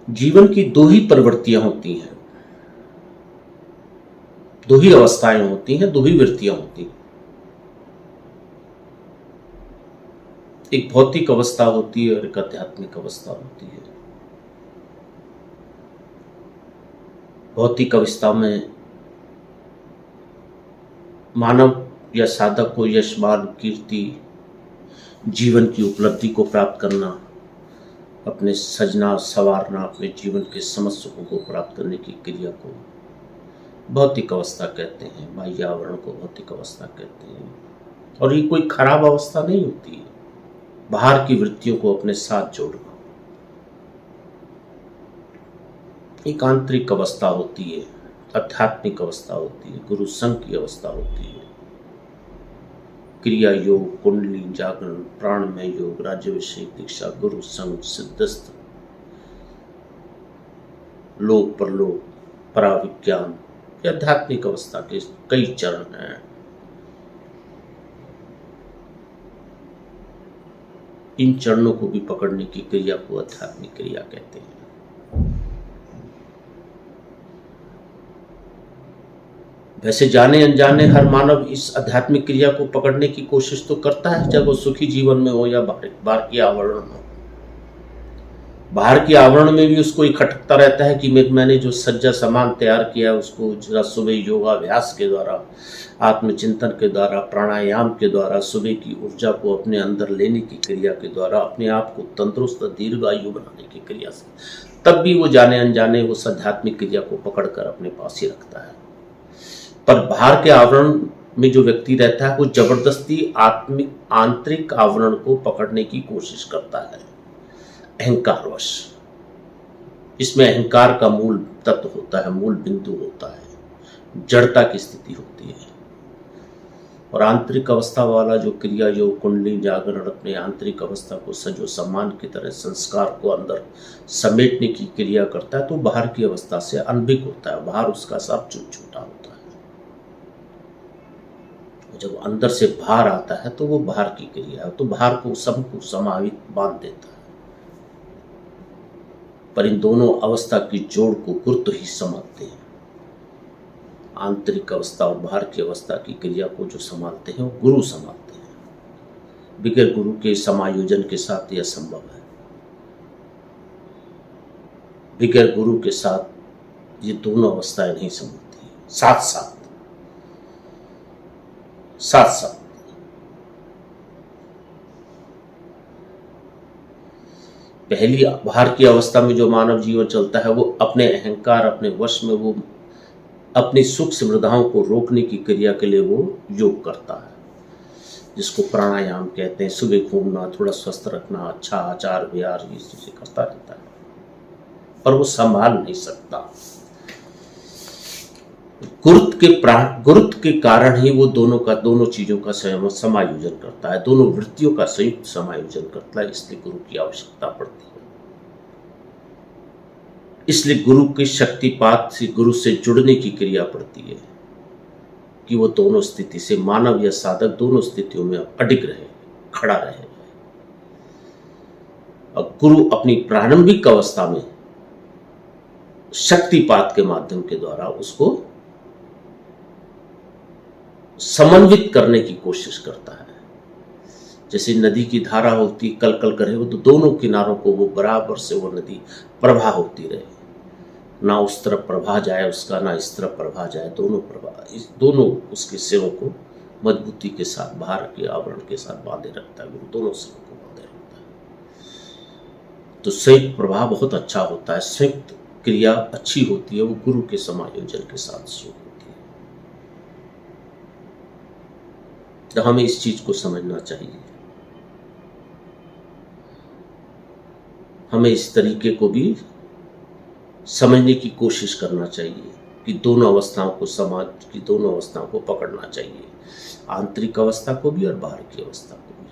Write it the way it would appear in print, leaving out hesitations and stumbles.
जीवन की दो ही प्रवृत्तियां होती हैं, दो ही अवस्थाएं होती हैं, दो ही वृत्तियां होती हैं। एक भौतिक अवस्था होती है और एक आध्यात्मिक अवस्था होती है। भौतिक अवस्था में मानव या साधक को यश, मान, कीर्ति, जीवन की उपलब्धि को प्राप्त करना, अपने सजना संवारना, अपने जीवन के समस्त सुखों को प्राप्त करने की क्रिया को भौतिक अवस्था कहते हैं। बाह्य आवरण को भौतिक अवस्था कहते हैं। और ये कोई खराब अवस्था नहीं होती है। बाहर की वृत्तियों को अपने साथ जोड़ना एक आंतरिक अवस्था होती है, आध्यात्मिक अवस्था होती है, गुरु संघ की अवस्था होती है। क्रिया योग, कुंडली, जागरण, प्राणमय योग, राज्याभिषेक दीक्षा, गुरु संघ, सिद्धस्थ, लोक परलोक, पराविज्ञान, आध्यात्मिक अवस्था के कई चरण हैं। इन चरणों को भी पकड़ने की क्रिया को आध्यात्मिक क्रिया कहते हैं। वैसे जाने अनजाने हर मानव इस आध्यात्मिक क्रिया को पकड़ने की कोशिश तो करता है, चाहे वो सुखी जीवन में हो या बाहर के आवरण में। बाहर के आवरण में भी उसको खटकता रहता है कि मैंने जो सज्जा सामान तैयार किया है उसको जरा सुबह योगाभ्यास के द्वारा, आत्मचिंतन के द्वारा, प्राणायाम के द्वारा, सुबह की ऊर्जा को अपने अंदर लेने की क्रिया के द्वारा, अपने आप को तंदुरुस्त दीर्घायु बनाने की क्रिया से, तब भी वो जाने अनजाने उस आध्यात्मिक क्रिया को पकड़कर अपने पास ही रखता है। पर बाहर के आवरण में जो व्यक्ति रहता है वो जबरदस्ती आंतरिक आवरण को पकड़ने की कोशिश करता है, अहंकारवश। इसमें अहंकार का मूल तत्व होता है, मूल बिंदु होता है, जड़ता की स्थिति होती है। और आंतरिक अवस्था वाला जो क्रिया योग, कुंडली, जागरण अपने आंतरिक अवस्था को सजो सम्मान की तरह संस्कार को अंदर समेटने की क्रिया करता है, तो बाहर की अवस्था से अनभिज्ञ होता है। बाहर उसका सब छोटा होता है। जब अंदर से बाहर आता है तो वो बाहर की क्रिया है, तो बाहर को सबको समाहित बांध देता है। पर इन दोनों अवस्था की जोड़ को गुरु ही संभालते हैं। आंतरिक अवस्था और बाहर की अवस्था की क्रिया को जो संभालते हैं वो गुरु संभालते हैं। बगैर गुरु के समायोजन के साथ यह संभव है। बगैर गुरु के साथ ये दोनों अवस्थाएं नहीं संभलती, साथ साथ। पहली बाहर की अवस्था में जो मानव जीवन चलता है वो अपने अहंकार, अपने वश में वो अपनी सुख समृद्धाओं को रोकने की क्रिया के लिए वो योग करता है, जिसको प्राणायाम कहते हैं। सुबह घूमना, थोड़ा स्वस्थ रखना, अच्छा आचार व्यवहार, ये चीजें करता रहता है, पर वो संभाल नहीं सकता। गुरुत्व के कारण ही वो दोनों चीजों का समायोजन करता है, दोनों वृत्तियों का संयुक्त समायोजन करता है। इसलिए गुरु की आवश्यकता पड़ती है। इसलिए गुरु के शक्तिपात से, गुरु से जुड़ने की क्रिया पड़ती है कि वो दोनों स्थिति से, मानव या साधक दोनों स्थितियों में अडिग रहे, खड़ा रहे। और गुरु अपनी प्रारंभिक अवस्था में शक्तिपात के माध्यम के द्वारा उसको समन्वित करने की कोशिश करता है। जैसे नदी की धारा होती, कल कल करे वो, तो दोनों किनारों को वो बराबर से वो नदी प्रवाह होती रहे, ना उस तरफ प्रवाह जाए उसका, ना इस तरफ प्रवाह जाए, दोनों प्रवाह, इस दोनों उसके सिरों को मजबूती के साथ बाहर के आवरण के साथ बांधे रखता है। वो दोनों सिरों को बांधे रखता है। तो संयुक्त प्रवाह बहुत अच्छा होता है, संयुक्त क्रिया अच्छी होती है, वो गुरु के समायोजन के साथ शुरू होती है। तो हमें इस चीज को समझना चाहिए। हमें इस तरीके को भी समझने की कोशिश करना चाहिए कि दोनों अवस्थाओं को, समाज की दोनों अवस्थाओं को पकड़ना चाहिए, आंतरिक अवस्था को भी और बाहर की अवस्था को भी।